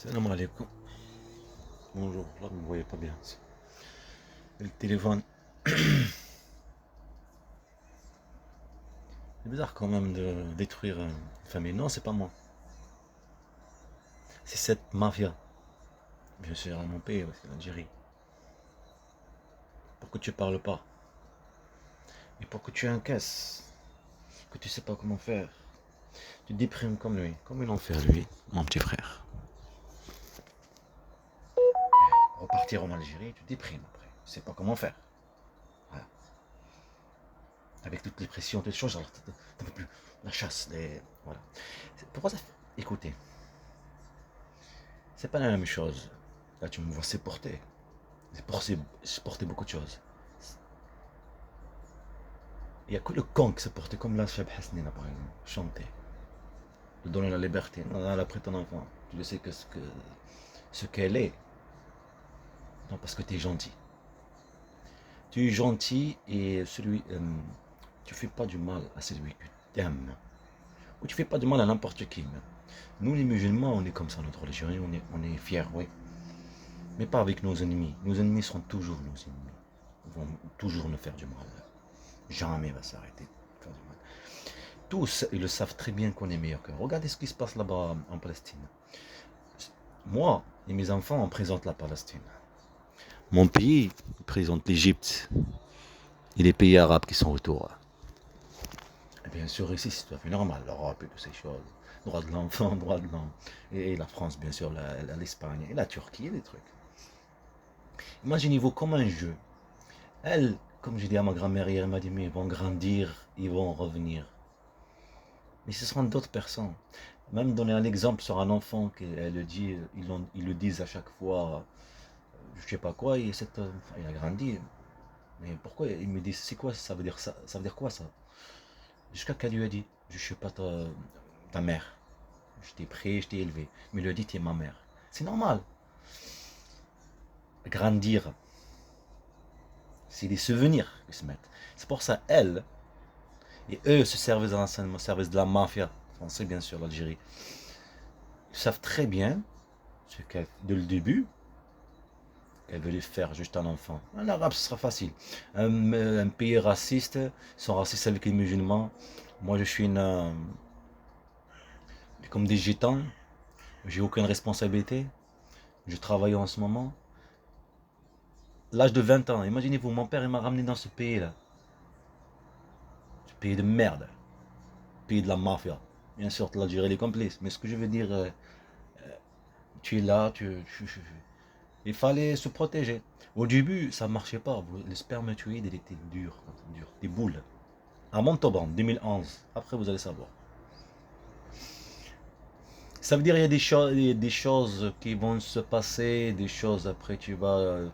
Salam alaikum. Bonjour, là vous ne me voyez pas bien. Le téléphone. C'est bizarre quand même de détruire une famille. Non, c'est pas moi. C'est cette mafia. Bien sûr, dans mon pays, c'est l'Algérie. Pourquoi tu parles pas? Et pourquoi tu encaisses? Que tu sais pas comment faire. Tu déprimes comme lui. Comme il en fait lui, mon petit frère. Repartir en Algérie, tu déprimes après. Tu sais pas comment faire. Voilà. Avec toutes les pressions, toutes les choses, alors t'en peux plus. La chasse, les. Voilà. Pourquoi ça fait. Écoutez, c'est pas la même chose. Là, tu me vois supporter. Supporter beaucoup de choses. Il n'y a que le con qui supportait comme la Cheb Hasnina, par exemple. Chanter. De donner la liberté. Non, non, après ton enfant. Tu le sais que ce qu'elle est. Non, parce que tu es gentil. Tu es gentil et tu fais pas du mal à celui que tu aimes. Ou tu fais pas du mal à n'importe qui. Même. Nous, les musulmans, on est comme ça, notre religion. On est fiers, oui. Mais pas avec nos ennemis. Nos ennemis seront toujours nos ennemis. Ils vont toujours nous faire du mal. Jamais va s'arrêter de faire du mal. Tous, ils le savent très bien qu'on est meilleur qu'eux. Regardez ce qui se passe là-bas en Palestine. Moi et mes enfants, on présente la Palestine. Mon pays présente l'Égypte et les pays arabes qui sont autour. Et bien sûr, ici, c'est tout à fait normal, l'Europe et toutes ces choses. Droit de l'enfant, droit de l'homme. Et la France, bien sûr, l'Espagne et la Turquie et des trucs. Imaginez-vous comme un jeu. Elle, comme j'ai dit à ma grand-mère hier, elle m'a dit, mais ils vont grandir, ils vont revenir. Mais ce seront d'autres personnes. Même donner un exemple sur un enfant, elle le dit, ils le disent à chaque fois, je sais pas quoi, et il a grandi. Mais pourquoi ils me disent, c'est quoi ça veut dire ça? Ça veut dire quoi ça? Jusqu'à qu'elle lui a dit, je suis pas ta mère. Je t'ai pris, je t'ai élevé. Mais il lui a dit, tu es ma mère. C'est normal. Grandir, c'est des souvenirs qui se mettent. C'est pour ça, elle, et eux, ce service d'enseignement, service de la mafia français, bien sûr, l'Algérie, ils savent très bien ce qu'elle, dès le début, elle veut les faire juste un enfant. Un arabe, ce sera facile. Un pays raciste, ils sont racistes avec les musulmans. Moi, je suis comme des gitans. J'ai aucune responsabilité. Je travaille en ce moment. L'âge de 20 ans, imaginez-vous, mon père il m'a ramené dans ce pays-là. Ce pays de merde. Pays de la mafia. Bien sûr, l'Algérie est complice. Mais ce que je veux dire, tu es là, il fallait se protéger. Au début, ça ne marchait pas. Le spermatozoïde, il était dur, dur. Des boules. À Montauban, 2011. Après, vous allez savoir. Ça veut dire qu'il y a des choses qui vont se passer, des choses après tu vas,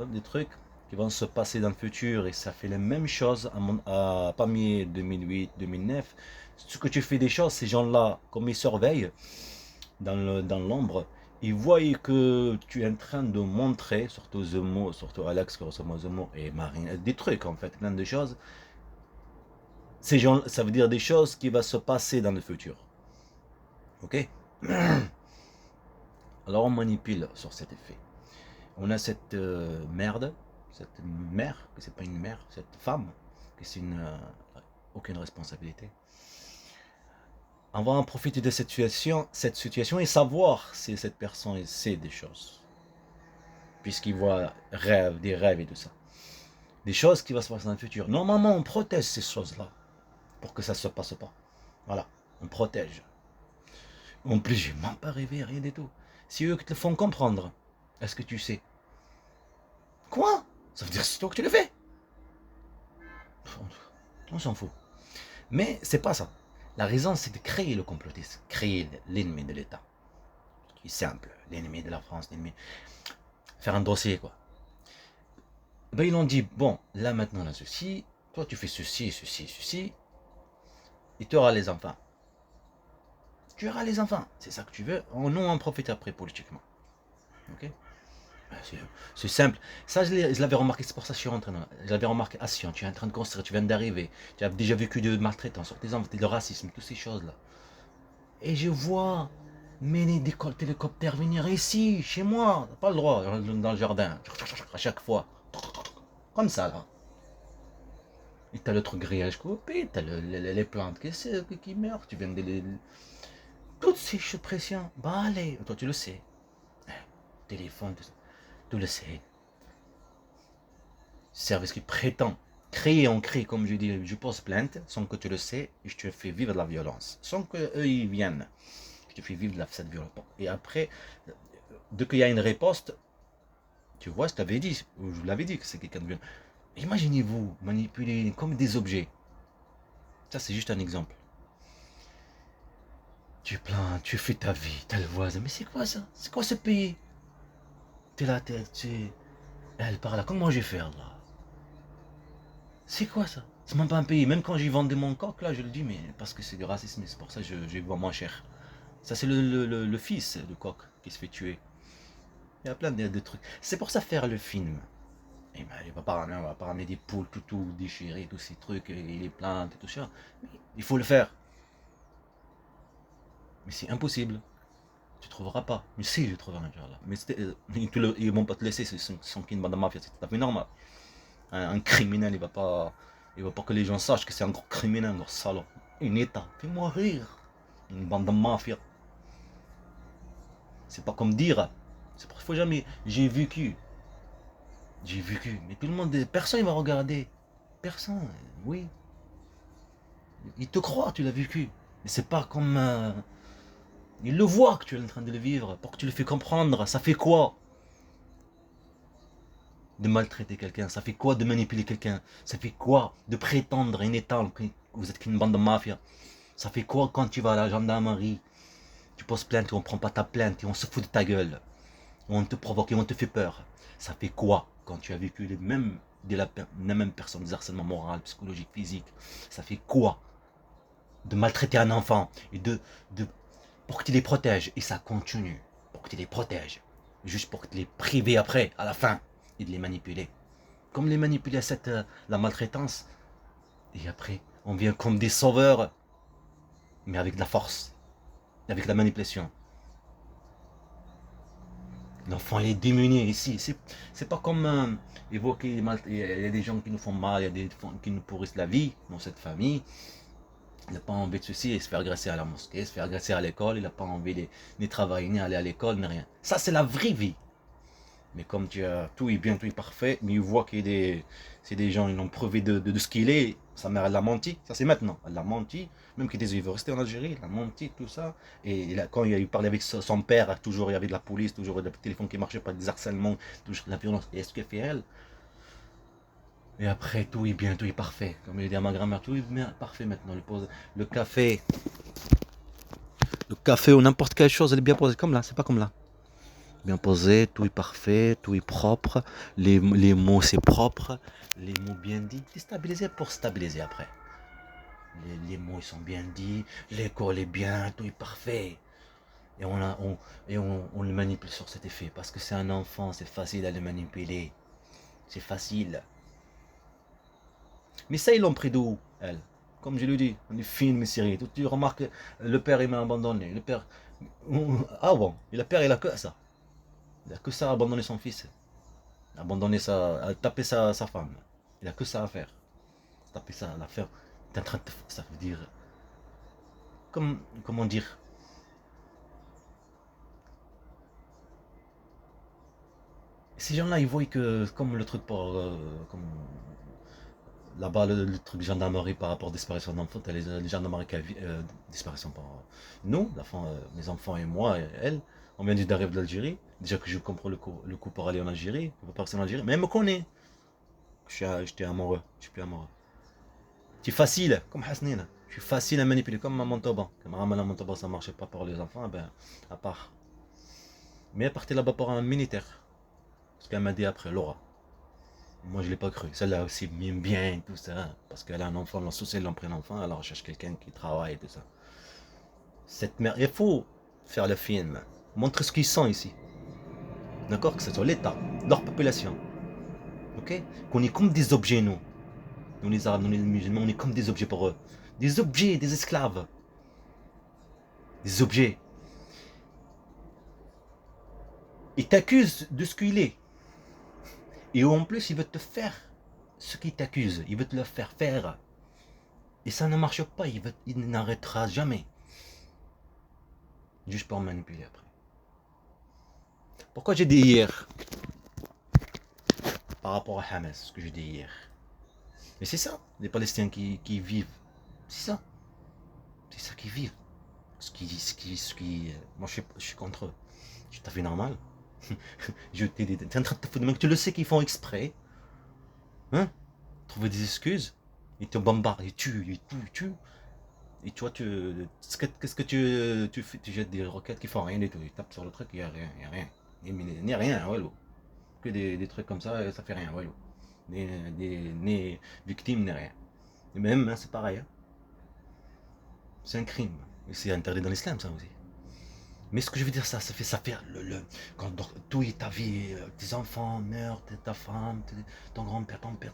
des trucs qui vont se passer dans le futur et ça fait les mêmes choses à Pamiers 2008, 2009. Ce que tu fais des choses, ces gens-là, comme ils surveillent dans l'ombre, ils voient que tu es en train de montrer, surtout Zemo, surtout Alex, Zemo et Marine, des trucs en fait, plein de choses. Ces gens, ça veut dire des choses qui vont se passer dans le futur. Ok? Alors on manipule sur cet effet. On a cette merde, cette mère, que c'est pas une mère, cette femme, que c'est aucune responsabilité. On va en profiter de cette situation et savoir si cette personne sait des choses. Puisqu'il voit des rêves et tout ça. Des choses qui vont se passer dans le futur. Normalement, on protège ces choses-là pour que ça ne se passe pas. Voilà, on protège. En plus, j'ai même pas rêvé, rien du tout. Si eux qui te le font comprendre, est-ce que tu sais? Quoi? Ça veut dire que c'est toi que tu le fais? On s'en fout. Mais c'est pas ça. La raison, c'est de créer le complotisme, créer l'ennemi de l'État. Qui est simple, l'ennemi de la France, l'ennemi. Faire un dossier, quoi. Ben, ils ont dit, bon, là maintenant, là, ceci, toi tu fais ceci, ceci, ceci, et tu auras les enfants. Tu auras les enfants, c'est ça que tu veux. Nous, on en profite après politiquement. Ok? C'est simple. Ça, je l'avais remarqué, c'est pour ça que je suis rentré. Je l'avais remarqué à Sion, tu es en train de construire, tu viens d'arriver, tu as déjà vécu de maltraitance sur tes enfants, de racisme, toutes ces choses-là. Et je vois Mais des hélicoptères venir ici, chez moi, t'as pas le droit, dans le jardin, à chaque fois. Comme ça, là. Et t'as l'autre grillage coupé, t'as les plantes qui meurent, tu viens de les... Toutes ces pressions, bah allez, toi tu le sais. Téléphone, tout ça. Tu le sais. Service qui prétend créer, on crée, comme je dis, je pose plainte, sans que tu le sais, et je te fais vivre de la violence. Sans que eux ils viennent. Je te fais vivre cette violence. Et après, dès qu'il y a une riposte, tu vois, je t'avais dit, ou je vous l'avais dit que c'est quelqu'un de violent. Imaginez-vous manipuler comme des objets. Ça, c'est juste un exemple. Tu plains, tu fais ta vie, t'as le voisin. Mais c'est quoi ça? C'est quoi ce pays? T'es là, elle parle là. Comment je vais faire là? C'est quoi ça? C'est même pas un pays. Même quand j'y vendais mon coq, là, je le dis, mais parce que c'est du racisme, c'est pour ça que je vends moins cher. Ça, c'est le fils de coq qui se fait tuer. Il y a plein de trucs. C'est pour ça faire le film. Et ben, on va pas ramener des poules tout déchirées, tous ces trucs, et les plantes et tout ça. Mais il faut le faire. Mais c'est impossible. Tu trouveras pas. Mais si, je trouverai un jour là. Mais ils vont pas te laisser, c'est son kin de mafia, c'est tout à fait normal. Un criminel, il va pas que les gens sachent que c'est un gros criminel, un gros salaud. Un état, fais-moi rire. Une bande de mafia. C'est pas comme dire. C'est pour qu'il faut jamais. J'ai vécu. J'ai vécu. Mais tout le monde, personne ne va regarder. Personne, oui. Il te croit, tu l'as vécu. Mais c'est pas comme. Il le voit que tu es en train de le vivre. Pour que tu le fais comprendre. Ça fait quoi de maltraiter quelqu'un? Ça fait quoi de manipuler quelqu'un? Ça fait quoi de prétendre un état que vous êtes qu'une bande de mafia? Ça fait quoi quand tu vas à la gendarmerie? Tu poses plainte et on prend pas ta plainte et on se fout de ta gueule. On te provoque et on te fait peur. Ça fait quoi quand tu as vécu la même personne, des harcèlements moral, psychologique, physique? Ça fait quoi de maltraiter un enfant et pour que tu les protèges? Et ça continue pour que tu les protèges. Juste pour que tu les prives après, à la fin, et de les manipuler. Comme les manipuler à la maltraitance. Et après, on vient comme des sauveurs, mais avec de la force, avec la manipulation. L'enfant est démuni ici. C'est pas comme évoquer, il y a des gens qui nous font mal, il y a des gens qui nous pourrissent la vie dans cette famille. Il n'a pas envie de ceci et se faire agresser à la mosquée, se faire agresser à l'école. Il n'a pas envie de ni travailler, ni aller à l'école, ni rien. Ça, c'est la vraie vie. Mais comme tu as tout est bien, tout est parfait, mais il voit qu'il y a c'est des gens, ils ont prouvé de ce qu'il est. Sa mère, elle l'a menti. Ça, c'est maintenant. Elle l'a menti. Même qu'il disait, il veut rester en Algérie, il a menti, tout ça. Et quand il a eu parlé avec son père, toujours il y avait de la police, toujours le téléphone qui marchait pas, des harcèlements, toujours de la violence. Et est-ce que fait elle? Et après, tout est bien, tout est parfait. Comme il dit à ma grand-mère, tout est bien, parfait maintenant. Le café, le café ou n'importe quelle chose, elle est bien posée comme là, c'est pas comme là. Bien posé, tout est parfait, tout est propre, les mots c'est propre, les mots bien dits, déstabilisé pour stabiliser après. Les mots ils sont bien dits, l'école est bien, tout est parfait. Et on le manipule sur cet effet, parce que c'est un enfant, c'est facile à le manipuler. C'est facile. Mais ça, ils l'ont pris d'où, elle? Comme je le dis, les films, les séries, tu remarques, le père il m'a abandonné, le père... Ah bon, et le père il a que ça. Il a que ça à abandonner son fils. Abandonner à taper sa femme. Il a que ça à faire. Taper ça, à la faire. T'es en train de ça veut dire. Comment dire? Ces gens-là, ils voient que, comme le truc pour. Comme là-bas, le truc gendarmerie par rapport à disparition d'enfants, t'as les gendarmeries qui disparition par. Nous, mes enfants et moi, et elle, on vient d'arriver d'Algérie. Déjà que je comprends le coup pour aller en Algérie, pour partir en Algérie, mais elle me connaît. J'étais amoureux, je suis plus amoureux. C'est facile, comme Hasnina. Je suis facile à manipuler, comme à Montauban. Comme à Montauban, ça ne marchait pas pour les enfants, ben, à part. Mais elle partait là-bas pour un militaire. Ce qu'elle m'a dit après, Laura. Moi, je ne l'ai pas cru. Celle-là aussi m'aime bien, tout ça. Parce qu'elle a un enfant, la société, elle a pris un enfant, elle recherche quelqu'un qui travaille, tout ça. Cette mère, il faut faire le film. Montrer ce qu'ils sont ici. D'accord? Que ce soit l'État, leur population. Ok? Qu'on est comme des objets, nous. Nous, les Arabes, nous, les musulmans, on est comme des objets pour eux. Des objets, des esclaves. Des objets. Il t'accuse de ce qu'il est. Et en plus, il veut te faire ce qu'il t'accuse. Il veut te le faire faire. Et ça ne marche pas. Il n'arrêtera jamais. Juste pour manipuler après. Pourquoi j'ai dit hier par rapport à Hamas, ce que j'ai dit hier. Mais c'est ça, les Palestiniens qui vivent. C'est ça. C'est ça qu'ils vivent. Moi, je suis contre eux. C'est tout à fait normal. T'es en train de te foutre de mec, tu le sais qu'ils font exprès. Hein? Trouver des excuses. Ils te bombardent, ils tuent. Et toi, qu'est-ce que tu fais? Tu jettes des roquettes qui font rien du tout. Ils tapent sur le truc, il n'y a rien. Ni rien, wallo. Que des trucs comme ça, ça fait rien, wallo. Ni victimes, ni rien. Et même, hein, c'est pareil. Hein. C'est un crime. Et c'est interdit dans l'islam, ça aussi. Mais ce que je veux dire, ça fait quand tout est ta vie, tes enfants meurent, ta femme, ton grand-père, ton père,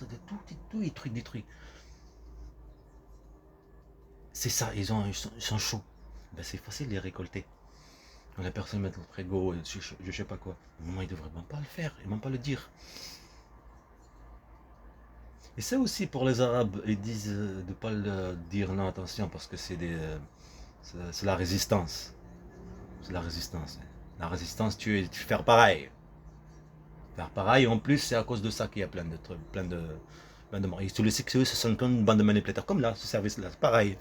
tout est détruit. C'est ça, ils sont chauds. Ben, c'est facile de les récolter. Quand la personne met au frigo, je sais pas quoi. Moi, ils devraient même pas le faire, et même pas le dire. Et ça aussi pour les Arabes, ils disent de pas le dire, non, attention, parce que c'est la résistance. C'est la résistance. La résistance, tu es faire pareil. Faire pareil, en plus, c'est à cause de ça qu'il y a plein de trucs, plein de morts. Et tu le sais que ce sont comme une bande de manipulateurs, comme là, ce service-là, c'est pareil.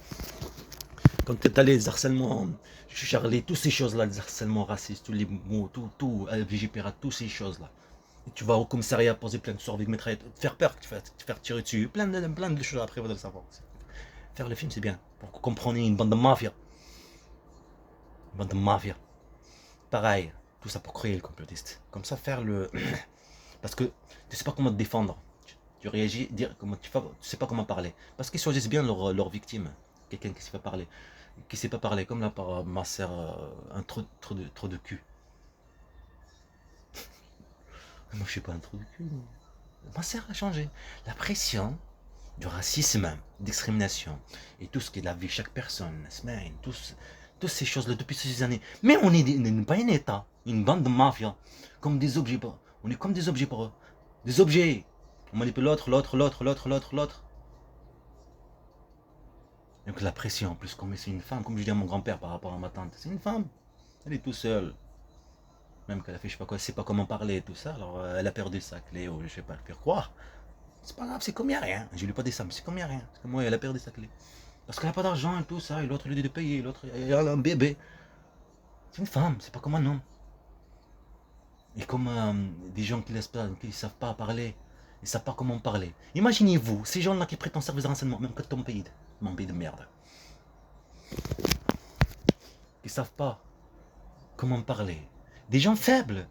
Quand tu as les harcèlements, Charlie, toutes ces choses-là, les harcèlements racistes, tous les mots, tout, Vigipéra, toutes ces choses-là. Et tu vas au commissariat poser plein de sorts avec mitraillettes, te faire peur, te faire tirer dessus, plein de choses après, vous devez le savoir. Faire le film, c'est bien, pour que vous compreniez une bande de mafia. Une bande de mafia. Pareil, tout ça pour créer le complotiste. Comme ça, faire le... Parce que tu sais pas comment te défendre. Tu réagis, dire comment tu sais pas comment parler. Parce qu'ils choisissent bien leur victime. Quelqu'un qui sait pas parler. Qui sait pas parler, comme là par ma sœur, un trop de cul. Moi je suis pas un trou de cul. Ma sœur a changé. La pression du racisme, discrimination et tout ce qui est la vie de chaque personne, toutes ces choses-là depuis ces années. Mais on n'est pas un État, une bande de mafia, comme des objets. On est comme des objets pour eux. Des objets. On manipule l'autre. Donc la pression, en plus, comme c'est une femme, comme je dis à mon grand-père par rapport à ma tante, c'est une femme. Elle est toute seule. Même qu'elle a fait, je sais pas quoi, elle sait pas comment parler et tout ça, alors elle a perdu sa clé, ou je sais pas le faire croire. C'est pas grave, c'est comme il n'y a rien. Je lui ai pas dit ça, mais c'est comme il n'y a rien. Parce que moi, elle a perdu sa clé. Parce qu'elle n'a pas d'argent et tout ça, et l'autre lui dit de payer, l'autre, il a un bébé. C'est une femme, c'est pas comme un homme. Et comme des gens qui ne savent pas parler, ils ne savent pas comment parler. Imaginez-vous, ces gens-là qui prêtent un service de renseignement, même que ton pays de merde. Qui ne savent pas comment parler. Des gens faibles,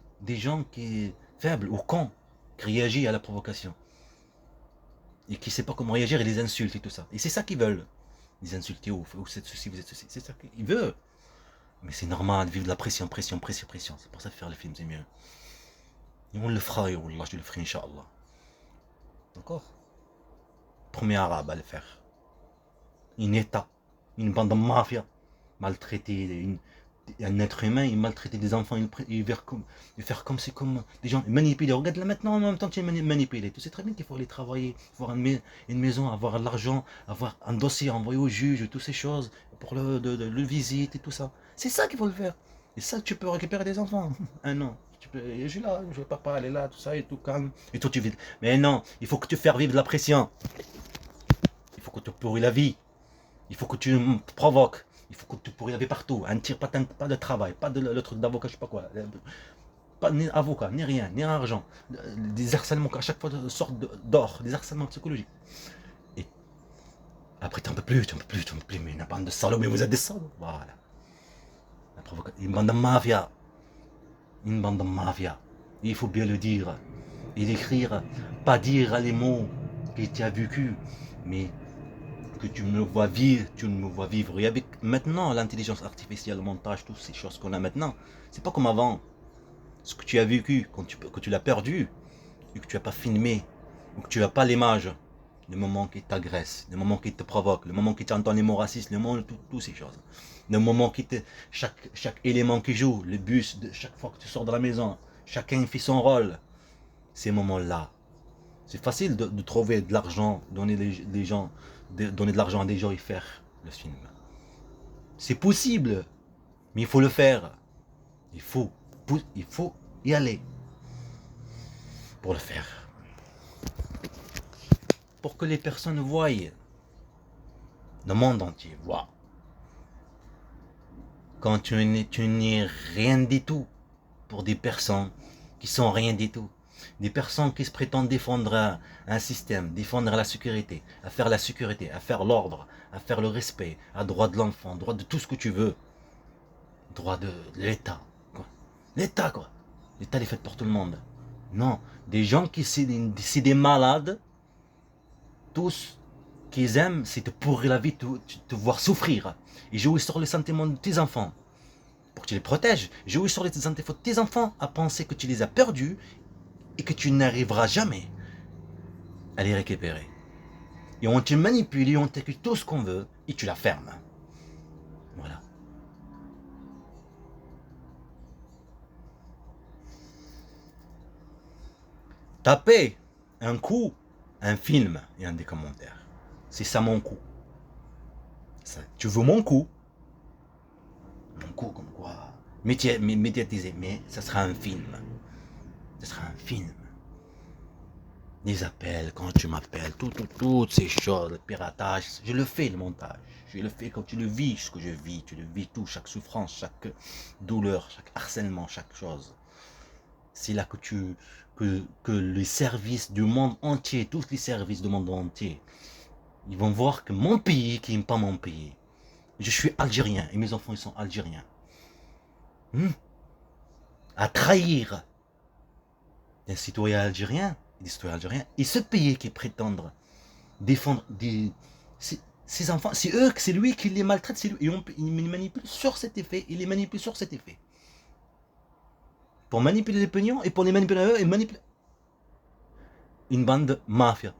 faibles ou cons, qui réagissent à la provocation. Et qui ne savent pas comment réagir et les insultent et tout ça. Et c'est ça qu'ils veulent. Les insulter, ou vous êtes ceci, vous êtes ceci. C'est ça qu'ils veulent. Mais c'est normal de vivre de la pression. C'est pour ça que faire le film, c'est mieux. Et on le fera, et Wallah, je le ferai, Inch'Allah. D'accord? Premier arabe à le faire. Un État, une bande de mafia, maltraiter un être humain, il maltraiter des enfants, il faire comme c'est comme des gens manipuler. Regarde là maintenant en même temps tu es manipulé. Tu sais très bien qu'il faut aller travailler, avoir une maison, avoir l'argent, avoir un dossier envoyé au juge, toutes ces choses pour le visite et tout ça. C'est ça qu'il faut le faire. Et ça tu peux récupérer des enfants. Un an. Je suis là, je vais pas parler là, tout ça et tout calme. Et toi tu vis. Mais non, il faut que tu fasses vivre de la pression. Il faut que tu pourris la vie. Il faut que tu provoques. Il faut que tu pourris la vie partout. Un tir, pas de travail, pas de le truc d'avocat, je sais pas quoi. Pas ni avocat, ni rien, ni argent. Des harcèlements à chaque fois sortent d'or, des harcèlements psychologiques. Et après tu n'en peux plus, mais une bande de salauds, mais vous êtes des salauds. Voilà. La provocation. Une bande de mafia. Une bande de mafia. Et il faut bien le dire. Et l'écrire. Pas dire les mots que tu as vécu, mais que tu me vois vivre. Et avec maintenant l'intelligence artificielle, le montage, toutes ces choses qu'on a maintenant, c'est pas comme avant. Ce que tu as vécu, que tu l'as perdu, et que tu n'as pas filmé, ou que tu n'as pas l'image, le moment qui t'agresse, le moment qui te provoque, le moment qui t'entend les mots racistes, le moment toutes ces choses. Le moment qui chaque élément qui joue, le bus, chaque fois que tu sors de la maison, Chacun fait son rôle. Ces moments-là. C'est facile de trouver de l'argent, donner donner de l'argent à des gens et faire le film. C'est possible, mais il faut le faire. Il faut y aller pour le faire. Pour que les personnes voient, le monde entier voit. Quand tu n'es rien du tout pour des personnes qui sont rien du tout. Des personnes qui se prétendent défendre un système, défendre la sécurité, à faire la sécurité, à faire l'ordre, à faire le respect, à droit de l'enfant, droit de tout ce que tu veux. Droit de l'État. L'État, quoi. L'État est fait pour tout le monde. Non, des gens qui c'est des malades, tous qu'ils aiment, c'est te pourrir la vie, te voir souffrir. Et jouer sur les sentiments de tes enfants. Pour que tu les protèges. Jouer sur les sentiments de tes enfants à penser que tu les as perdus et que tu n'arriveras jamais à les récupérer. Et on te manipule, et on t'écoute tout ce qu'on veut, et tu la fermes. Voilà. Tapez un coup, un film, et un des commentaires. C'est ça mon coup. Ça, tu veux mon coup? Mon coup, comme quoi médiatisé, mais ça sera un film. Ce sera un film. Les appels, quand tu m'appelles, toutes ces choses, le piratage, je le fais, le montage. Je le fais quand tu le vis, ce que je vis, tu le vis tout, chaque souffrance, chaque douleur, chaque harcèlement, chaque chose. C'est là que les services du monde entier, tous les services du monde entier, ils vont voir que mon pays, qui n'aime pas mon pays, je suis algérien et mes enfants ils sont algériens. À trahir des citoyens algériens, et ce pays qui prétendent défendre ces enfants, c'est lui qui les maltraite, il les manipule sur cet effet, il les manipule sur cet effet. Pour manipuler les pignons et pour les manipuler eux, et manipuler une bande mafia.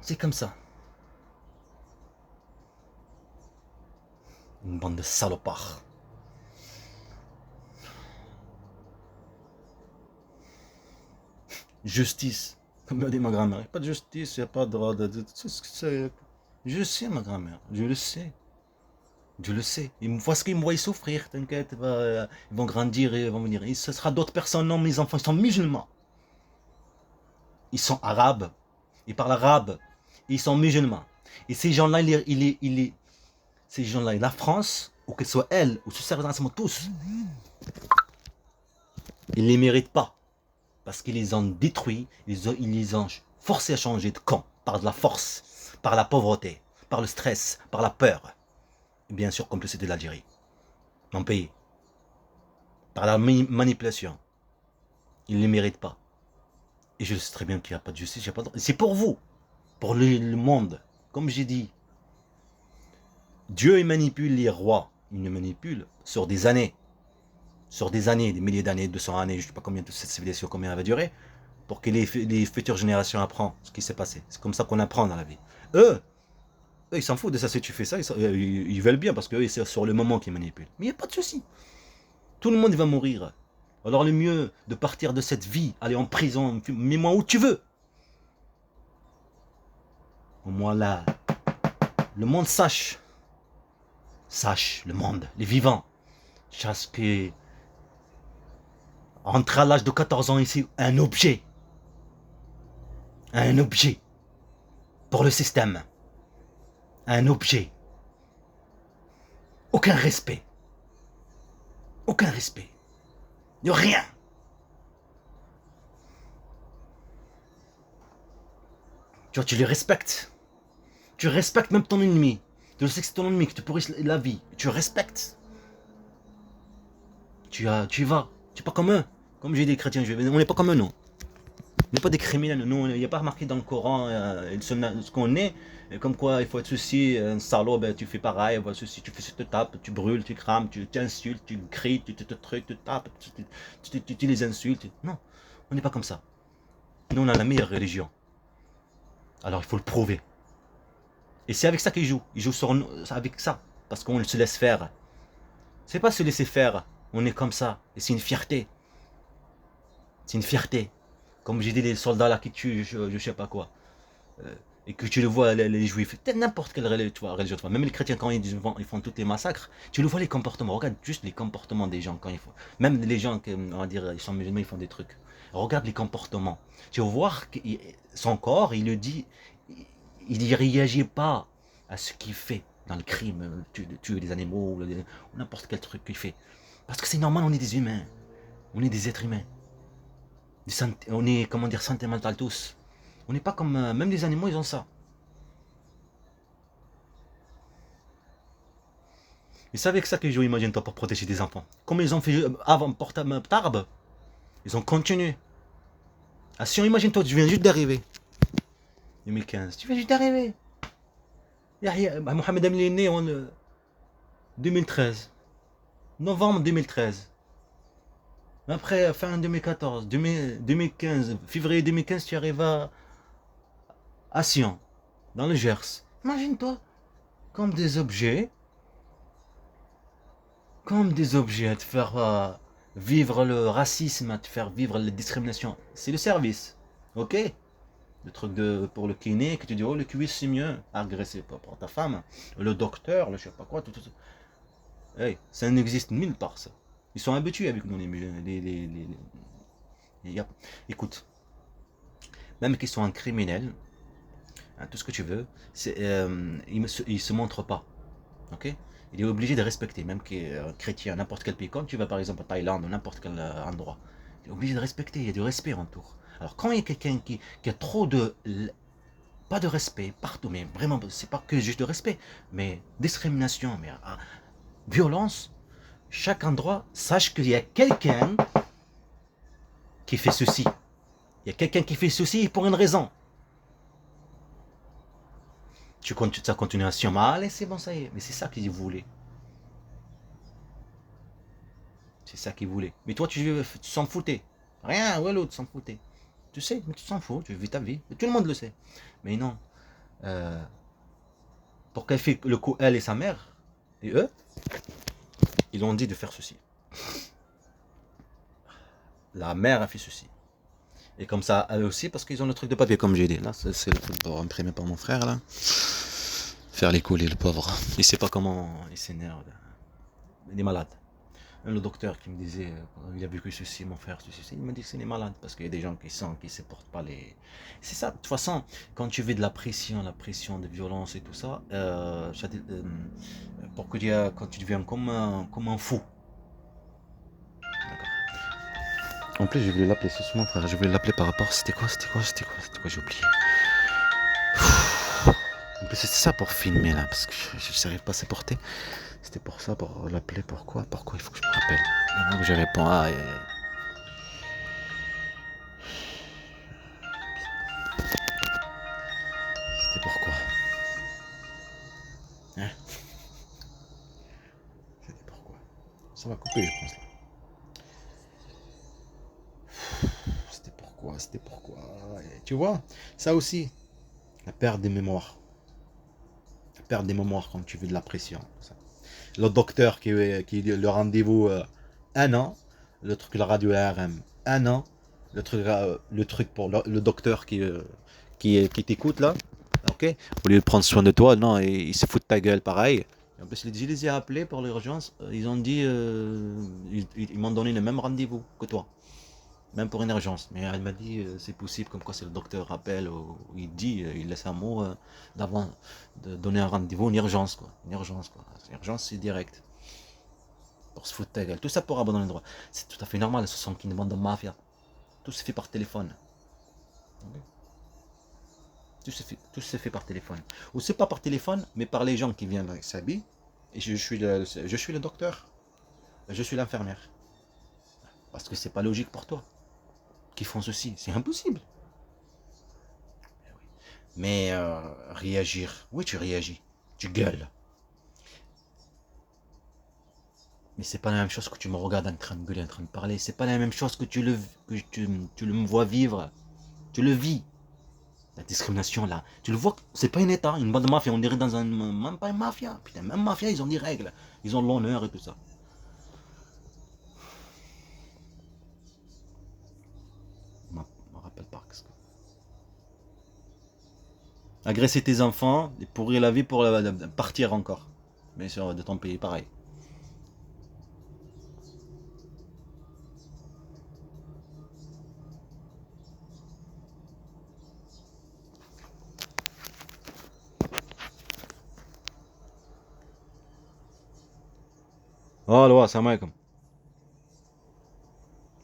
C'est comme ça. Une bande de salopards. Justice. Comme l'a dit ma grand-mère. Il n'y a pas de justice, il n'y a pas de droit je sais, ma grand-mère. Je le sais. Je le sais. Parce qu'ils me voient souffrir, t'inquiète. Ils vont grandir et ils vont venir. Et ce sera d'autres personnes. Non, mes enfants, ils sont musulmans. Ils sont arabes. Ils parlent arabe. Ils sont musulmans. Et ces gens-là, ces gens-là, la France, ou que ce soit elle, ou ce service tous, ils ne les méritent pas. Parce qu'ils les ont détruits, ils les ont forcés à changer de camp, par de la force, par la pauvreté, par le stress, par la peur. Et bien sûr, complicité de l'Algérie, mon pays. Par la manipulation. Ils ne les méritent pas. Et je sais très bien qu'il n'y a pas de justice, c'est pour vous, pour le monde. Comme j'ai dit, Dieu il manipule les rois, il les manipule sur des années. Sur des années, des milliers d'années, 200 années, je ne sais pas combien de cette civilisation, combien elle va durer, pour que les futures générations apprennent ce qui s'est passé. C'est comme ça qu'on apprend dans la vie. Eux, ils s'en foutent de ça, si tu fais ça, ils veulent bien, parce que c'est sur le moment qu'ils manipulent. Mais il n'y a pas de souci. Tout le monde va mourir. Alors le mieux de partir de cette vie, aller en prison, mets-moi où tu veux. Au moins là, le monde sache, le monde, les vivants, sache que entre à l'âge de 14 ans ici, un objet pour le système, un objet, aucun respect, de rien. Tu vois, tu les respectes, même ton ennemi, tu sais que c'est ton ennemi qui te pourrit la vie, tu respectes, tu vas, tu es pas comme eux, comme j'ai dit chrétiens, on n'est pas comme eux, non. On n'est pas des criminels, nous, il n'y a pas marqué dans le Coran ce qu'on est, comme quoi il faut être ceci, un salaud, ben, tu fais pareil, ceci, tu te tapes, tu brûles, tu crames, tu t'insultes, tu cries, tu te trucs, tu tapes, tu les insultes. Non, on n'est pas comme ça. Nous, on a la meilleure religion. Alors il faut le prouver. Et c'est avec ça qu'ils jouent. Ils jouent avec ça, parce qu'on se laisse faire. C'est pas se laisser faire. On est comme ça. Et c'est une fierté. C'est une fierté. Comme j'ai dit, les soldats là qui tuent, je sais pas quoi. Euh, et que tu le vois, les juifs, n'importe quelle religion, même les chrétiens, quand ils font tous les massacres, tu le vois les comportements. Regarde juste les comportements des gens quand ils font. Même les gens, on va dire, ils sont musulmans, ils font des trucs. Regarde les comportements. Tu vas voir que son corps, il le dit, il ne réagit pas à ce qu'il fait dans le crime, tuer des animaux, ou n'importe quel truc qu'il fait. Parce que c'est normal, on est des humains. On est des êtres humains. On est, comment dire, sentimental tous. On n'est pas comme... même les animaux, ils ont ça. Et c'est avec ça qu'ils jouent, imagine-toi, pour protéger des enfants. Comme ils ont fait avant Tarbes, ils ont continué. Ah si, imagine-toi, tu viens juste d'arriver. 2015, tu viens juste d'arriver. Mohamed Amli est né en 2013. Novembre 2013. Après, fin 2014, 2015, février 2015, tu arrives à Sion, dans le Gers. Imagine-toi, comme des objets, à te faire vivre le racisme, à te faire vivre la discrimination. C'est le service, ok? Le truc pour le kiné, que tu dis, oh, le cuisse c'est mieux, agressé par ta femme, le docteur, le je sais pas quoi, tout ça. Hey, ça n'existe nulle part, ça. Ils sont habitués avec nous, écoute, même qu'ils sont un criminel, hein, tout ce que tu veux, il se montre pas, ok? Il est obligé de respecter, même qu'il est chrétien, n'importe quel pays, quand tu vas par exemple en Thaïlande ou n'importe quel endroit, il est obligé de respecter, il y a du respect autour. Alors quand il y a quelqu'un qui a trop de... pas de respect partout, mais vraiment, c'est pas que juste de respect, mais discrimination, mais violence, chaque endroit, sache qu'il y a quelqu'un qui fait ceci. Il y a quelqu'un qui fait ceci pour une raison. Ça continue à se mal et c'est bon, ça y est. Mais c'est ça qu'il voulait. C'est ça qu'il voulait. Mais toi, tu s'en foutais. Rien, ouais, l'autre s'en foutait. Tu sais, mais tu t'en fous, tu vis ta vie. Tout le monde le sait. Mais non. Euh, pour qu'elle fait le coup, elle et sa mère, et eux, ils ont dit de faire ceci. La mère a fait ceci. Et comme ça, elle aussi, parce qu'ils ont le truc de papier, comme j'ai dit. Là, c'est le truc pour imprimer par mon frère, là. Faire les coller, le pauvre. Il sait pas comment il s'énerve. Il est malade. Même le docteur qui me disait, il a vécu ceci, mon frère, ceci, il m'a dit que c'est des malades, parce qu'il y a des gens qui sentent, qui ne supportent pas les... C'est ça, de toute façon, quand tu vis de la pression de violence et tout ça, quand tu deviens comme un fou. En plus, je voulais l'appeler ce mon frère, je voulais l'appeler par rapport, c'était quoi, j'ai oublié. En plus, c'était ça pour filmer, là, parce que je n'arrive pas à supporter. C'était pour ça, pour l'appeler, pourquoi il faut que je me rappelle. Donc je réponds, c'était pourquoi. Hein? C'était pourquoi. Ça va couper, je pense, là. C'était pourquoi. Et tu vois, ça aussi, la perte des mémoires. La perte des mémoires quand tu vis de la pression. Ça. Le docteur qui le rendez-vous 1 an, le truc la radio ARM 1 an, le truc pour le docteur qui t'écoute là, ok, au lieu de prendre soin de toi, non, il se fout de ta gueule pareil. Et en plus, je les ai appelés pour l'urgence, ils ont dit, ils m'ont donné le même rendez-vous que toi, même pour une urgence. Mais elle m'a dit, c'est possible, comme quoi c'est le docteur appelle, ou il dit, il laisse un mot d'avant de donner un rendez-vous, une urgence quoi. Une urgence quoi. Une urgence, c'est direct. Pour se foutre de ta gueule. Tout ça pour abandonner le droit. C'est tout à fait normal, ce sont qu'une bande de mafia. Tout se fait par téléphone. Okay. Tout se fait par téléphone. Ou c'est pas par téléphone, mais par les gens qui viennent avec Sabi. Et je suis le docteur. Je suis l'infirmière. Parce que c'est pas logique pour toi. Qui font ceci. C'est impossible. Mais réagir. Oui, tu réagis. Tu gueules. Mais c'est pas la même chose que tu me regardes en train de gueuler, en train de parler. C'est pas la même chose que tu le me vois vivre. Tu le vis. La discrimination là. Tu le vois, c'est pas un état, une bande de mafia. On dirait dans un. Même pas une mafia. Putain, même mafia, ils ont des règles. Ils ont l'honneur et tout ça. Agresser tes enfants, et pourrir la vie pour partir encore. Bien sûr, de ton pays, pareil. Allô, assalamu alaikum.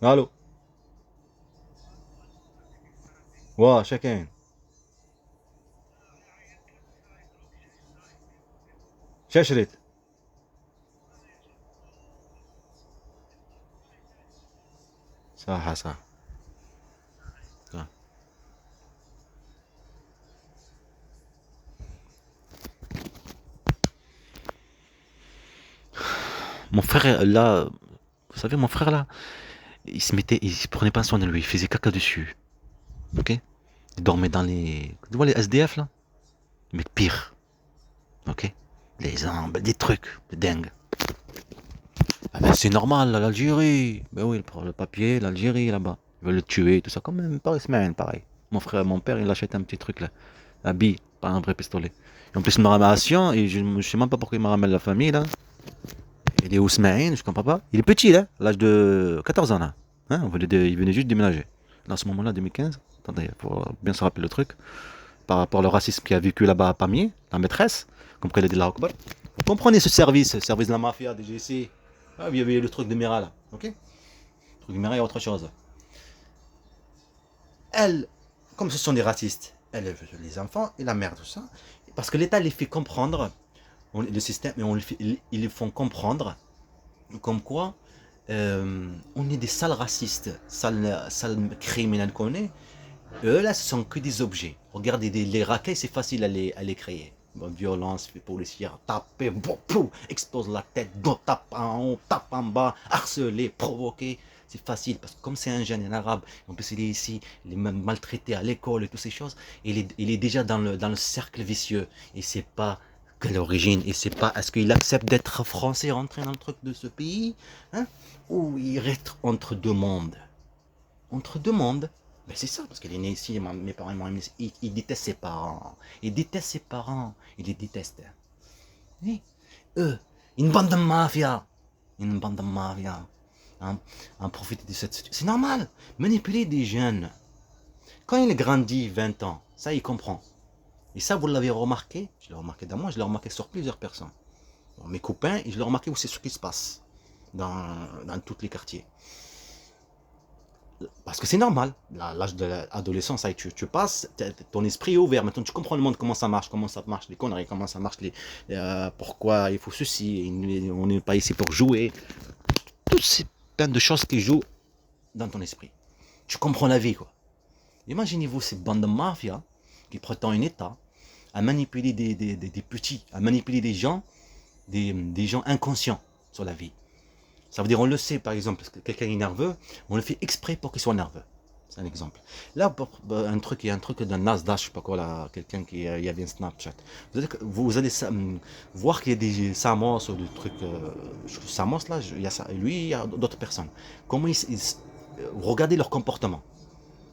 Allô. Ouais, chacun. شاشرت. صح صح. صح. Mon frère, là, vous savez, mon frère, là, il se prenait pas soin de lui, il faisait caca dessus. Ok? Il dormait dans les. Tu vois les SDF, là? Mais pire. Ok? Les armes, des trucs de dingue. Ah ben c'est normal, l'Algérie. Ben oui, le papier, l'Algérie, là-bas. Ils veulent le tuer, tout ça. Comme même Paris semaine, pareil. Mon frère, mon père, il achète un petit truc, là. Un bille, pas un vrai pistolet. Et en plus, il me ramène à Sion, et je ne sais même pas pourquoi il me ramène la famille, là. Il est Ousmane, je comprends pas. Il est petit, là, à l'âge de 14 ans, là. Hein, il venait juste de déménager. Là, à ce moment-là, 2015. Attendez, faut bien se rappeler le truc. Par rapport au racisme qu'il a vécu là-bas à Pamiers, la maîtresse, comme qu'elle est de la Akbar. Vous comprenez ce service, le service de la mafia, des GC. Ah, il y avait le truc de Mira, là. Ok? Le truc de Mira, il y a autre chose. Elle, comme ce sont des racistes, elle veut les enfants et la mère, tout ça. Parce que l'État les fait comprendre, le système, ils les font comprendre comme quoi on est des sales racistes, sales criminels qu'on est. Eux là, ce sont que des objets. Regardez, les racailles, c'est facile à les créer. Bon, violence policière, taper, expose la tête, tape en haut, tape en bas, harceler, provoquer. C'est facile parce que comme c'est un jeune, un arabe, en plus il est ici, il est même maltraité à l'école et toutes ces choses, il est déjà dans le cercle vicieux. Et c'est pas que l'origine, et c'est pas est-ce qu'il accepte d'être français, rentrer dans le truc de ce pays, hein, ou il reste entre deux mondes. Entre deux mondes. Ben c'est ça, parce qu'il est né ici, mes parents m'ont mis ici. Il déteste ses parents. Il déteste ses parents. Il les déteste. Oui. Eux, une bande de mafia. Une bande de mafia. En, en profiter de cette situation. C'est normal. Manipuler des jeunes. Quand il grandit 20 ans, ça il comprend. Et ça, vous l'avez remarqué. Je l'ai remarqué dans moi, je l'ai remarqué sur plusieurs personnes. Bon, mes copains, et je l'ai remarqué aussi ce qui se passe dans tous les quartiers. Parce que c'est normal, l'âge de l'adolescence, tu passes, ton esprit est ouvert, maintenant tu comprends le monde, comment ça marche les conneries, comment ça marche, pourquoi il faut ceci, on n'est pas ici pour jouer. Toutes ces plein de choses qui jouent dans ton esprit. Tu comprends la vie, quoi. Imaginez-vous ces bandes de mafia qui prétendent un État à manipuler des petits, à manipuler des gens inconscients sur la vie. Ça veut dire, on le sait, par exemple, parce que quelqu'un est nerveux, on le fait exprès pour qu'il soit nerveux. C'est un exemple. Là, il y a un truc d'un Nasdaq, je sais pas quoi, là, quelqu'un qui il y avait un Snapchat. Vous allez voir qu'il y a des Samos ou des trucs. Samos, là, il y a ça. Et lui, il y a d'autres personnes. Comment regardez leur comportement.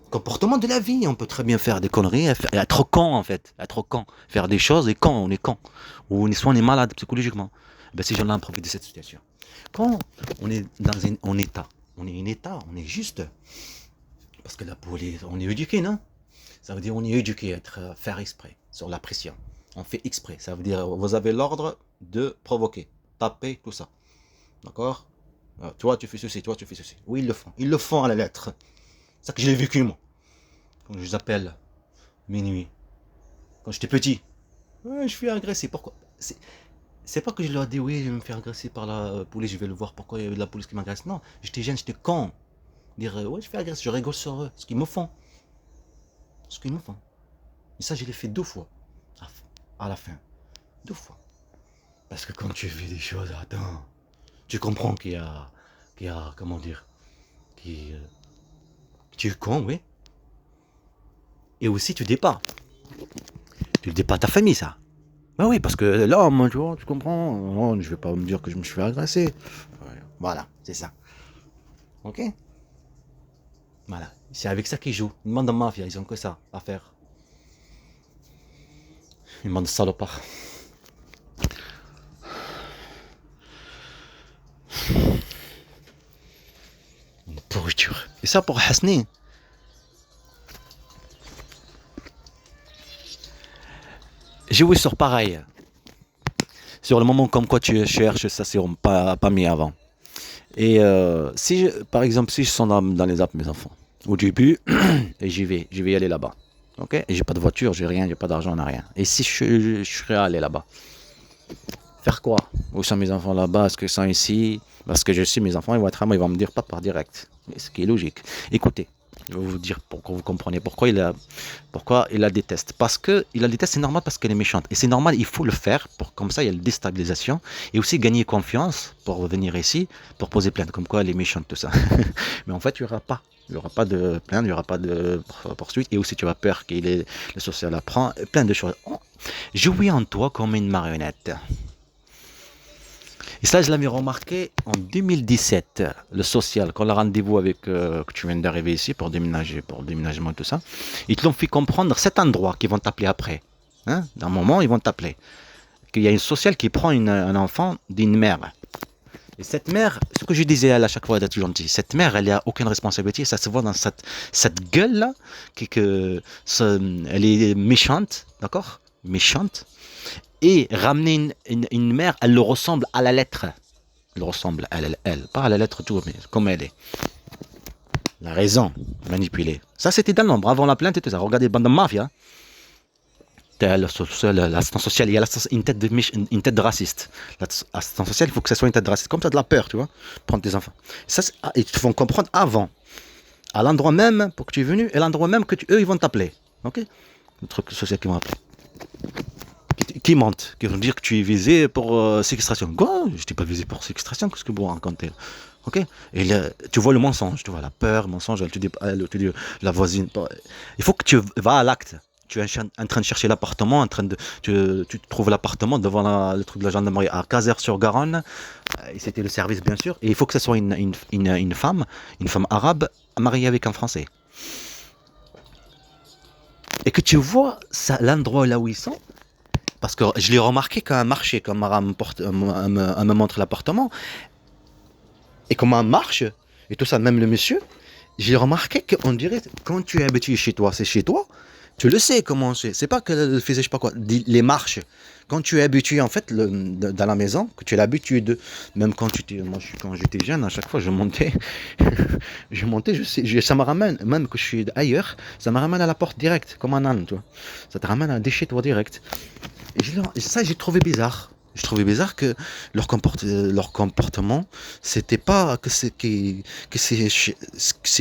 Comportement de la vie, on peut très bien faire des conneries, être con en fait, être con, faire des choses et quand on est con, ou soit on est malade psychologiquement. Ben, ces gens-là en profitent de cette situation. Quand on est dans un état, on est juste, parce que la police, on est éduqué, non? Ça veut dire on est éduqué à faire exprès, sur la pression. On fait exprès, ça veut dire vous avez l'ordre de provoquer, taper, tout ça. D'accord? Toi tu fais ceci, toi tu fais ceci. Oui, ils le font à la lettre. C'est ça que j'ai vécu moi. Quand je les appelle minuit, quand j'étais petit. Ouais, je suis agressé, pourquoi? C'est pas que je leur dis oui, je vais me faire agresser par la police, je vais le voir pourquoi il y a la police qui m'agresse. Non, j'étais jeune, j'étais con. Dire ouais, je fais agresser, je rigole sur eux, ce qu'ils me font. Ce qu'ils me font. Et ça, je l'ai fait 2 fois. À la fin. 2 fois. Parce que quand tu fais des choses, attends, tu comprends qu'il y a, comment dire, qui, tu es con, oui. Et aussi, tu dépars. Tu dépars ta famille, ça. Bah oui, parce que là, moi, tu comprends, oh, je vais pas me dire que je me suis fait agresser. Ouais, voilà, c'est ça. Ok? Voilà. C'est avec ça qu'ils jouent. Une bande de mafia, ils ont que ça à faire. Une bande de salopards. Une pourriture. Et ça pour Hasni. J'ai oui sur pareil. Sur le moment comme quoi tu cherches, ça c'est pas mis avant. Et si par exemple, si je suis dans les Alpes, mes enfants, au début, et j'y vais y aller là-bas. Ok? Et j'ai pas de voiture, j'ai rien, j'ai pas d'argent, on a rien. Et si je serais allé là-bas, faire quoi? Où sont mes enfants là-bas? Est-ce qu'ils sont ici? Parce que je sais, mes enfants, ils vont être à moi, ils vont me dire pas par direct. Ce qui est logique. Écoutez, je vais vous dire pour que vous compreniez pourquoi il la déteste. Parce que il la déteste, c'est normal parce qu'elle est méchante. Et c'est normal, il faut le faire. Comme ça, il y a la déstabilisation. Et aussi gagner confiance pour venir ici, pour poser plainte. Comme quoi elle est méchante, tout ça. Mais en fait, il n'y aura pas. Il n'y aura pas de plainte, il n'y aura pas de poursuite. Et aussi, tu as peur qu'il ait le social apprend. Plein de choses. Jouer en toi comme une marionnette. Et ça, je l'avais remarqué en 2017, le social, quand le rendez-vous avec que tu viens d'arriver ici pour déménager, pour le déménagement, tout ça, ils te l'ont fait comprendre cet endroit qu'ils vont t'appeler après. Hein? D'un moment, ils vont t'appeler. Qu'il y a une sociale qui prend un enfant d'une mère. Et cette mère, ce que je disais elle à chaque fois d'être gentille, cette mère, elle n'a aucune responsabilité, ça se voit dans cette gueule-là, elle est méchante, d'accord? Méchante. Et ramener une mère, elle le ressemble à la lettre. Elle ressemble, elle. Pas à la lettre tout, mais comme elle est. La raison, manipulée. Ça, c'était dans l'ombre, avant la plainte et tout ça. Regardez, bande de mafia. L'assistance sociale, il y a une tête de raciste. L'assistance sociale, il faut que ça soit une tête de raciste. Comme ça, de la peur, tu vois, prendre tes enfants. Ça, ils te font comprendre avant. À l'endroit même, pour que tu es venu, et l'endroit même que eux, ils vont t'appeler. Ok? Le truc social qu'ils vont appeler. Qui mentent, qui vont dire que tu es visé pour séquestration. Quoi? Je t'ai pas visé pour séquestration, qu'est-ce que vous racontez? Ok? Et tu vois le mensonge, tu vois la peur, le mensonge, elle te dit la voisine. Il faut que tu vas à l'acte. Tu es en train de chercher l'appartement, tu trouves l'appartement devant le truc de la gendarmerie à Caser-sur-Garonne. Et c'était le service, bien sûr. Et il faut que ce soit une femme arabe mariée avec un Français. Et que tu vois l'endroit là où ils sont. Parce que je l'ai remarqué quand un marché, quand Mara me montre l'appartement, et comment marche, et tout ça, même le monsieur, j'ai remarqué qu'on dirait, quand tu es habitué chez toi, c'est chez toi, tu le sais comment c'est pas que faisait je sais pas quoi, les marches. Quand tu es habitué en fait dans la maison, que tu as l'habitude, même quand quand j'étais jeune, à chaque fois je montais, ça me ramène, même que je suis ailleurs, ça me ramène à la porte directe, comme un âne, tu vois. Ça te ramène à chez toi direct. Et ça, j'ai trouvé bizarre. Je trouvais bizarre que leur comportement, c'était pas que c'est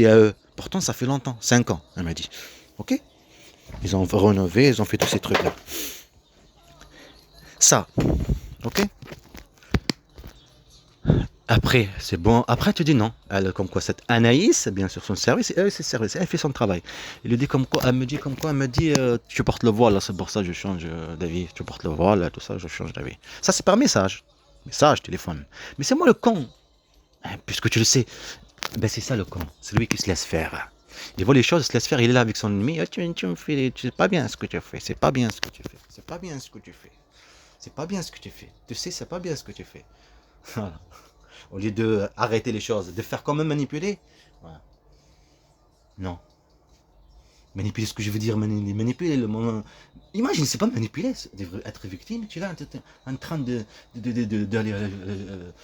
à eux. Pourtant, ça fait longtemps, 5 ans, elle m'a dit. Ok? Ils ont rénové, ils ont fait tous ces trucs-là. Ça, ok? Après, c'est bon. Après, tu dis non. Elle, comme quoi, cette Anaïs, bien sûr, son service, elle, c'est service. Elle fait son travail. Il lui dit comme quoi, elle me dit, tu portes le voile, c'est pour ça que je change d'avis. Tu portes le voile, tout ça, je change d'avis. Ça, c'est par message. Message, téléphone. Mais c'est moi le con. Puisque tu le sais, ben c'est ça le con. C'est lui qui se laisse faire. Il voit les choses, se laisse faire, il est là avec son ennemi. Tu me fais, c'est pas bien ce que tu fais. C'est pas bien ce que tu fais. C'est pas bien ce que tu fais. C'est pas bien ce que tu fais. Tu sais, c'est pas bien ce que tu fais. Voilà. Au lieu de arrêter les choses, de faire comme manipuler. Voilà. Non. Manipuler ce que je veux dire, manipuler le moment. Imagine, c'est pas manipuler, c'est être victime. Tu es là en train d'aller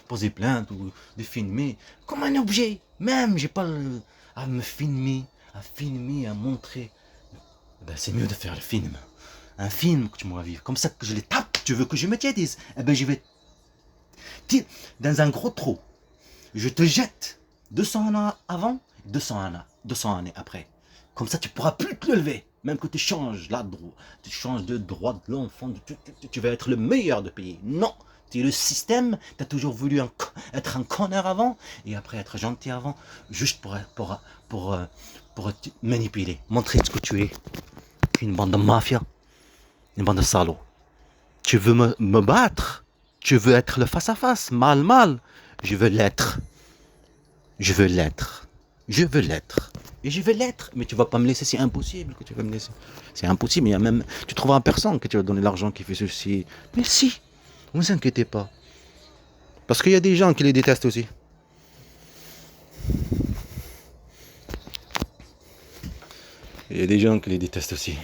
poser plainte ou de filmer comme un objet. Même, j'ai pas à me filmer, à montrer. Ben, c'est mieux de faire le film. Un film que tu m'auras vivre. Comme ça que je les tape. Tu veux que je me tiédise? Eh ben, je vais dans un gros trou. Je te jette 200 ans avant, 200 années après. Comme ça, tu ne pourras plus te lever. Même que tu changes tu changes de droit de l'enfant, tu vas être le meilleur de pays. Non, tu es le système, tu as toujours voulu être un connard avant, et après être gentil avant, juste pour te manipuler, montrer ce que tu es. Une bande de mafia, une bande de salauds. Tu veux me battre? Tu veux être le face-à-face, mal. Je veux l'être. Je veux l'être. Et je vais l'être. Mais tu vas pas me laisser, c'est impossible que tu vas me laisser. C'est impossible. Il y a même, tu trouveras personne que tu vas donner l'argent qui fait ceci. Mais si, ne vous inquiétez pas. Parce qu'il y a des gens qui les détestent aussi. Il y a des gens qui les détestent aussi.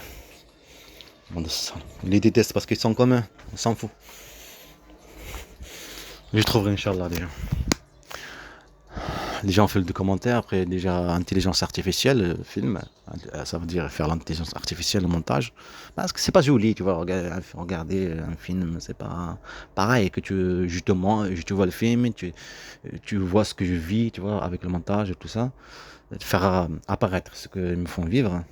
Ils les détestent parce qu'ils sont comme eux. On s'en fout. Je trouverai, Inch'Allah, déjà. Les gens font des commentaires, après déjà intelligence artificielle, film, ça veut dire faire l'intelligence artificielle, le montage, parce que c'est pas joli, tu vois, regarder un film, c'est pas pareil que justement, tu vois le film, tu vois ce que je vis, tu vois, avec le montage et tout ça, faire apparaître ce qu'ils me font vivre,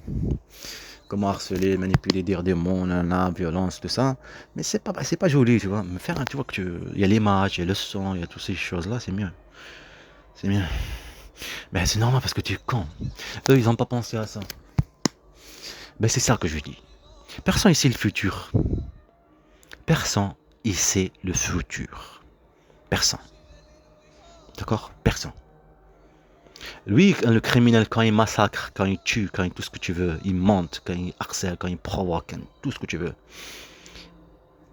comment harceler, manipuler, dire des mots, la violence, tout ça, mais c'est pas joli, tu vois, me faire, tu vois, il y a l'image, il y a le son, il y a toutes ces choses-là, c'est mieux. C'est mieux. Ben c'est normal parce que tu es con. Eux, ils n'ont pas pensé à ça. Ben c'est ça que je dis. Personne ici le futur. Personne ici le futur. Personne. D'accord? Personne. Lui, le criminel, quand il massacre, quand il tue, quand il tout ce que tu veux, il monte, quand il harcèle, quand il provoque, tout ce que tu veux.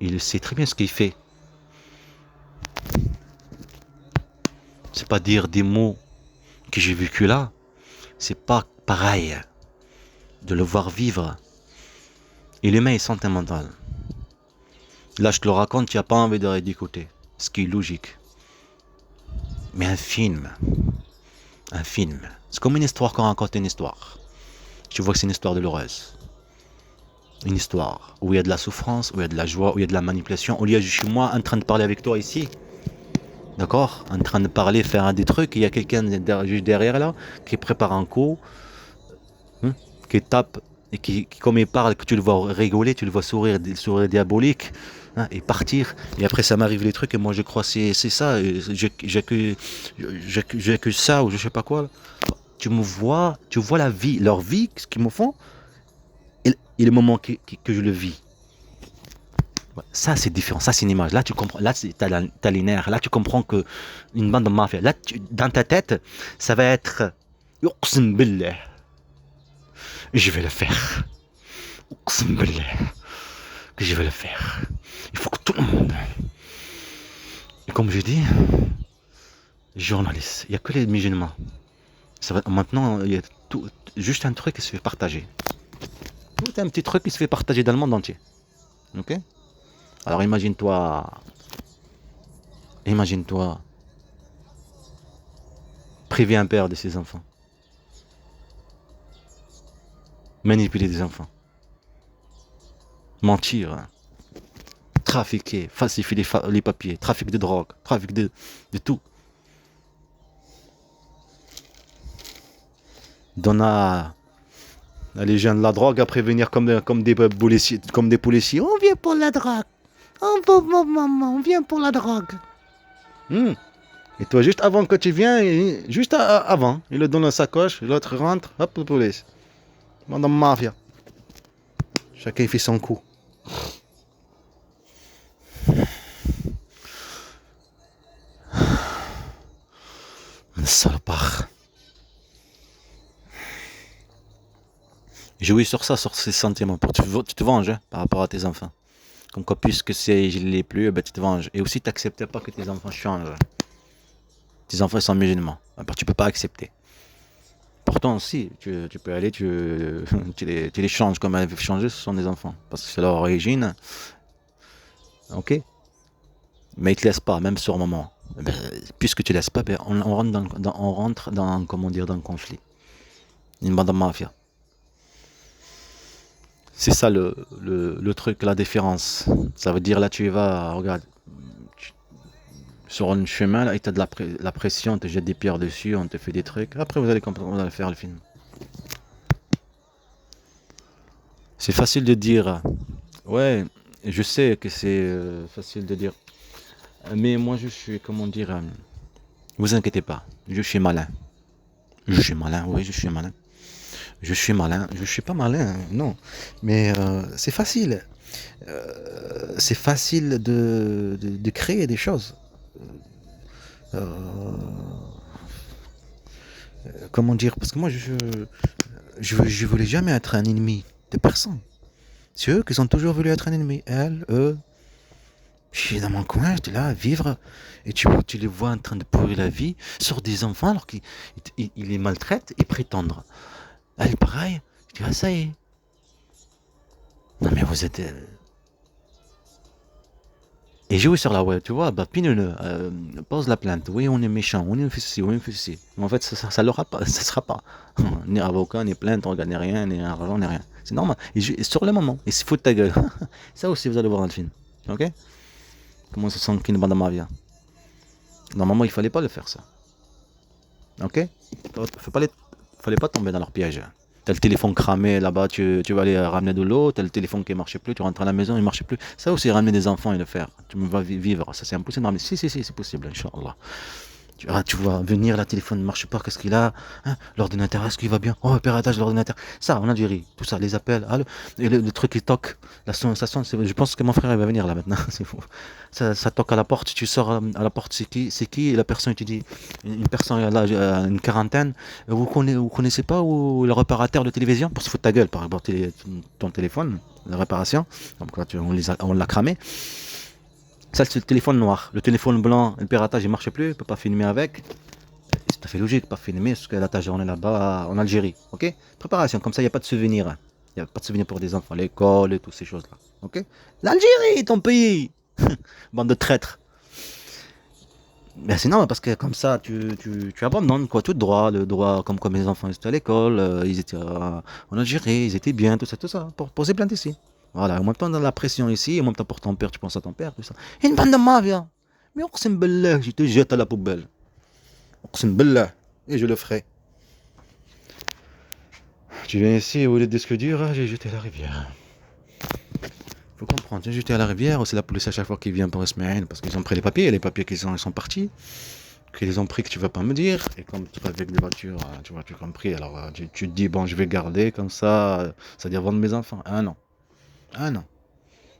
Il sait très bien ce qu'il fait. C'est pas dire des mots que j'ai vécu là. C'est pas pareil de le voir vivre. Et l'humain est sentimental. Là, je te le raconte, tu n'as pas envie de d'écouter, ce qui est logique. Mais un film, c'est comme une histoire qu'on raconte une histoire. Tu vois que c'est une histoire douloureuse. Une histoire où il y a de la souffrance, où il y a de la joie, où il y a de la manipulation. Où il y a juste moi en train de parler avec toi ici. D'accord? En train de parler, faire des trucs. Il y a quelqu'un juste derrière là qui prépare un coup, qui tape et qui, comme il parle, que tu le vois rigoler, tu le vois sourire, des sourires diaboliques, et partir. Et après, ça m'arrive les trucs et moi je crois c'est ça. J'ai que ça ou je sais pas quoi. Tu vois la vie, leur vie, ce qu'ils me font, et le moment que je le vis. Ça, c'est différent. Ça, c'est une image. Là, tu comprends. Là, t'as les nerfs. Là, tu comprends que une bande de mafia. Là, dans ta tête, ça va être. Uqsim billah. Je vais le faire. Uqsim billah. Que je vais le faire. Il faut que tout le monde. Et comme je dis, journaliste. Il n'y a que les musulmans. Maintenant, il y a juste un truc qui se fait partager. Tout un petit truc qui se fait partager dans le monde entier. Ok? Alors imagine-toi priver un père de ses enfants, manipuler des enfants, mentir, trafiquer, falsifier les papiers, trafic de drogue, trafic de tout. Donner à les gens de la drogue après venir comme des policiers. On vient pour la drogue. On vient pour la drogue. Et toi, juste avant que tu viens, juste avant, il le donne la sacoche, l'autre rentre, hop, la police. Madame Mafia. Chacun fait son coup. Salopard. Jouer sur ça, sur ces sentiments, pour tu te venges par rapport à tes enfants. Comme quoi, puisque je ne l'ai plus, ben, tu te venges. Et aussi, tu n'acceptes pas que tes enfants changent. Tes enfants sont musulmans. Ben, tu peux pas accepter. Pourtant, si, tu peux aller, tu les changes comme elles veulent changer, ce sont des enfants. Parce que c'est leur origine. Ok? Mais ils ne te laissent pas, même sur le moment. Ben, puisque tu ne laisses pas, ben, on rentre dans, comment dire, dans le conflit. Une bande de mafia. C'est ça le truc, la différence. Ça veut dire là tu vas, regarde, sur un chemin, là, et tu as de la pression, on te jette des pierres dessus, on te fait des trucs. Après vous allez comprendre, vous allez faire le film. C'est facile de dire, ouais, je sais que c'est facile de dire. Mais moi je suis, comment dire, vous inquiétez pas, je suis malin. Je suis malin, oui, je suis malin. Je suis malin, je suis pas malin, non. Mais c'est facile. C'est facile de créer des choses. Euh, comment dire, parce que moi, je voulais jamais être un ennemi de personne. C'est eux qui ont toujours voulu être un ennemi. Elles, eux. Je suis dans mon coin, j'étais là à vivre, et tu les vois en train de pourrir la vie sur des enfants alors qu'ils les maltraitent et prétendent. Elle, pareil, je dis, ah ça y est. Non mais vous êtes... Et jouer sur la web, tu vois, bah pineux, pose la plainte, oui on est méchant, on est fait ceci, on est fait ceci. Mais en fait ça l'aura pas, ça sera pas. Ni avocat, ni plainte, on gagne rien, ni argent, ni rien. C'est normal. Et sur le moment, ils se foutent ta gueule. Ça aussi vous allez voir dans le film. Ok. Comment se sent qu'une bande de mafia. Normalement il fallait pas le faire ça. Ok. Fallait pas tomber dans leur piège. T'as le téléphone cramé là-bas, tu vas aller ramener de l'eau, t'as le téléphone qui ne marchait plus, tu rentres à la maison, il ne marchait plus. Ça aussi, ramener des enfants et le faire. Tu me vas vivre, ça c'est impossible. Mais si, c'est possible, Inch'Allah. Tu vois venir, le téléphone ne marche pas, qu'est-ce qu'il a, hein, l'ordinateur, est-ce qu'il va bien, oh, piratage de l'ordinateur. Ça, en Algérie, tout ça, les appels, allô, et le truc qui toque, ça sonne, je pense que mon frère il va venir là maintenant, c'est fou. Ça toque à la porte, tu sors à la porte, c'est qui, et la personne te dit, une personne là, une quarantaine, vous connaissez pas ou le réparateur de télévision, pour se foutre ta gueule, par rapport ton téléphone, la réparation, donc là, on l'a cramé. Ça, c'est le téléphone noir. Le téléphone blanc, le piratage, il ne marche plus, il ne peut pas filmer avec. C'est tout à fait logique, pas filmer, parce que là, ta journée là-bas, en Algérie. Ok. Préparation, comme ça, il n'y a pas de souvenirs. Il n'y a pas de souvenirs pour des enfants, l'école et toutes ces choses-là. Ok. L'Algérie, ton pays. Bande de traîtres. Ben, c'est normal, parce que comme ça, tu abandonnes quoi, tout droit, le droit, comme quoi mes enfants étaient à l'école, ils étaient en Algérie, ils étaient bien, tout ça, pour poser plainte ici. Voilà, en même temps, dans la pression ici, en même temps pour ton père, tu penses à ton père, tout ça. Une bande de mafia. Mais on billah, je te jette à la poubelle. On billah. Et je le ferai. Tu viens ici, au lieu de disque dur, j'ai jeté à la rivière. Faut comprendre, j'ai jeté à la rivière, c'est la police à chaque fois qui vient pour Ismaël, parce qu'ils ont pris les papiers qu'ils ils sont partis. Qu'ils ont pris que tu vas pas me dire, et comme tu vas avec des voitures, tu vois, tu as compris, alors tu te dis, bon, je vais garder comme ça, c'est-à-dire vendre mes enfants. Un an. Un an.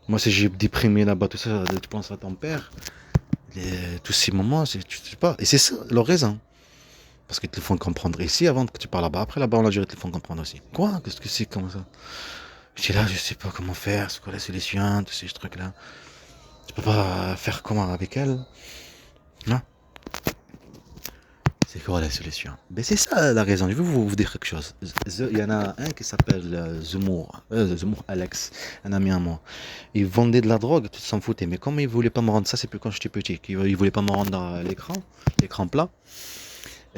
Moi, si j'ai déprimé là-bas, tout ça, tu penses à ton père, tous ces moments, tu sais pas. Et c'est ça leur raison. Parce qu'ils te le font comprendre ici avant que tu parles là-bas. Après, là-bas, en Algérie, ils te le font comprendre aussi. Quoi? Qu'est-ce que c'est comme ça? Je dis là, je sais pas comment faire, c'est quoi la solution, tous ces trucs-là. Tu peux pas faire comment avec elle? Non? C'est quoi la solution? Ben c'est ça la raison. Je vais vous dire quelque chose. Il y en a un qui s'appelle Zemmour Alex, un ami à moi. Il vendait de la drogue, tout s'en foutait. Mais comme il voulait pas me rendre ça, c'est plus quand j'étais petit. Il voulait pas me rendre l'écran plat.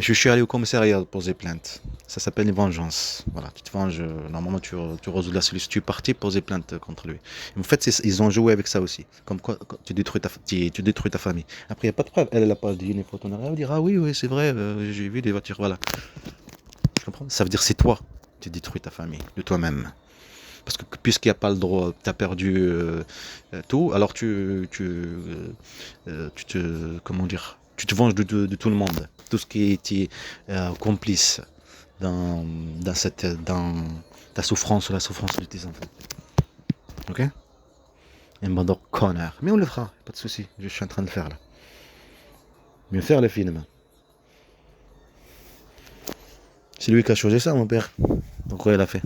Je suis allé au commissariat poser plainte. Ça s'appelle une vengeance. Voilà, tu te venges. Normalement, tu résous la solution. Tu es parti poser plainte contre lui. En fait, ils ont joué avec ça aussi. Comme quoi, tu détruis tu détruis ta famille. Après, il n'y a pas de preuve. Elle n'a pas dit une photo. Elle va dire, ah oui, c'est vrai, j'ai vu des voitures. Voilà. Tu comprends? Ça veut dire c'est toi. Tu détruis ta famille de toi-même. Parce que puisqu'il n'y a pas le droit, tu as perdu tout, alors tu te, comment dire, tu te venges de tout le monde. Tout ce qui était complice dans ta souffrance ou la souffrance de tes enfants. Ok? Un bande de connards. Mais on le fera, pas de souci. Je suis en train de le faire là. Mieux faire le film. C'est lui qui a choisi ça, mon père. Pourquoi il a fait?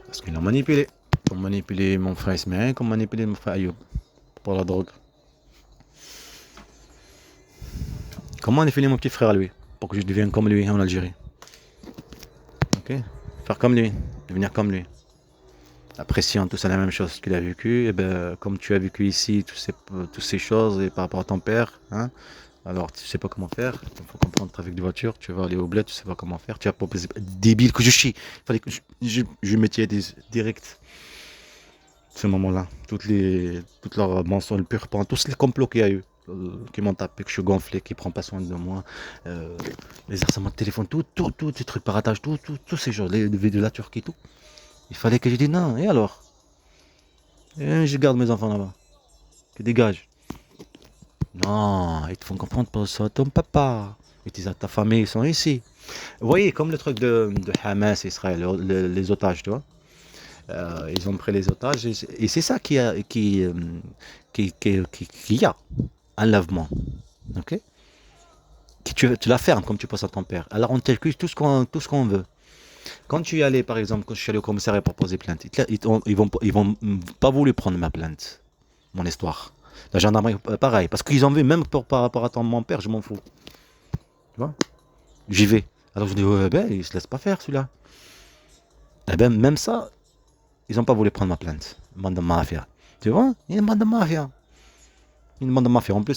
Parce qu'ils l'ont manipulé. Comme manipulé mon frère Ismaël, comme manipulé mon frère Ayoub. Pour la drogue. Comment manipuler mon petit frère lui? Pour que je devienne comme lui en Algérie. Ok? Faire comme lui. Devenir comme lui. La pression, tout ça, la même chose qu'il a vécu. Et ben, comme tu as vécu ici, toutes ces choses, et par rapport à ton père, hein, alors tu sais pas comment faire. Il faut comprendre, avec des voitures, tu vas aller au bled, tu sais pas comment faire. Tu as proposé, débile que je suis. Il fallait que je mettais direct. Ce moment-là, toutes leurs mensonges, le pur pan, tous les complots qu'il y a eu, qui m'ont tapé, que je suis gonflé, qui ne prend pas soin de moi, les harcèlements de téléphone, tout, ces trucs paratage, tous ces choses, les vidéos de la Turquie, tout. Il fallait que je dise non, et alors? Et je garde mes enfants là-bas, que dégage. Non, ils te font comprendre pas ça, ton papa, et ta famille, ils sont ici. Vous voyez, comme le truc de Hamas, Israël, les otages, tu vois. Ils ont pris les otages et c'est ça qui a un lavement. Ok? Tu la fermes comme tu passes à ton père. Alors on t'accuse tout ce qu'on veut. Quand tu y allais, par exemple, quand je suis allé au commissariat pour poser plainte, ils vont pas voulu prendre ma plainte, mon histoire. La gendarmerie, pareil, parce qu'ils ont vu, même par rapport à mon père, je m'en fous. Tu vois? J'y vais. Alors je dis, ouais, ben, il se laisse pas faire celui-là. Eh ben, même ça, ils ont pas voulu prendre ma plainte. Bande de mafia. Tu vois? Une bande de mafia. Une bande de mafia. En plus,